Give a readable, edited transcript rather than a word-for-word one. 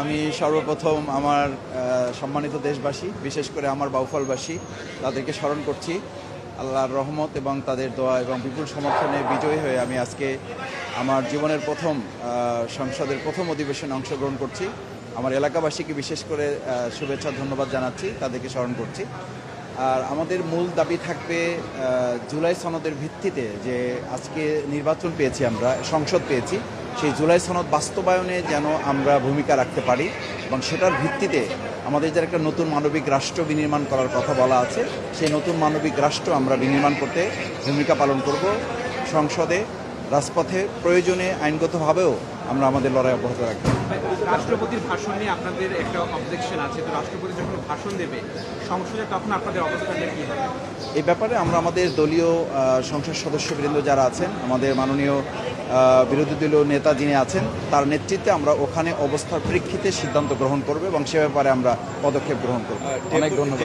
আমি সর্বপ্রথম আমার সম্মানিত দেশবাসী, বিশেষ করে আমার বাউফলবাসী, তাদেরকে স্মরণ করছি। আল্লাহর রহমত এবং তাদের দোয়া এবং বিপুল সমর্থনে বিজয়ী হয়ে আমি আজকে আমার জীবনের প্রথম সংসদের প্রথম অধিবেশনে অংশগ্রহণ করছি। আমার এলাকাবাসীকে বিশেষ করে শুভেচ্ছা ধন্যবাদ জানাচ্ছি, তাদেরকে স্মরণ করছি। আর আমাদের মূল দাবি থাকবে জুলাই সনদের ভিত্তিতে যে আজকে নির্বাচন পেয়েছি, আমরা সংসদ পেয়েছি, সেই জুলাই সনদ বাস্তবায়নে যেন আমরা ভূমিকা রাখতে পারি এবং সেটার ভিত্তিতে আমাদের যে একটা নতুন মানবিক রাষ্ট্র বিনির্মাণ করার কথা বলা আছে, সেই নতুন মানবিক রাষ্ট্র আমরা বিনির্মাণ করতে ভূমিকা পালন করব। সংসদে, রাজপথে, প্রয়োজনে আইনগতভাবেও আমরা আমাদের লড়াই অব্যাহত রাখব। রাষ্ট্রপতির ভাষণ নিয়ে আপনাদের একটা অবজেকশন আছে, তো রাষ্ট্রপতি যখন ভাষণ দেবে সংসদে তখন আপনাদের অবস্থানটা কী হবে? এই ব্যাপারে আমরা আমাদের দলীয় সংসদ সদস্যবৃন্দ যারা আছেন, আমাদের মাননীয় বিরোধী দলীয় নেতা যিনি আছেন, তার নেতৃত্বে আমরা ওখানে অবস্থার প্রেক্ষিতে সিদ্ধান্ত গ্রহণ করব এবং সে ব্যাপারে আমরা পদক্ষেপ গ্রহণ করব। অনেক ধন্যবাদ।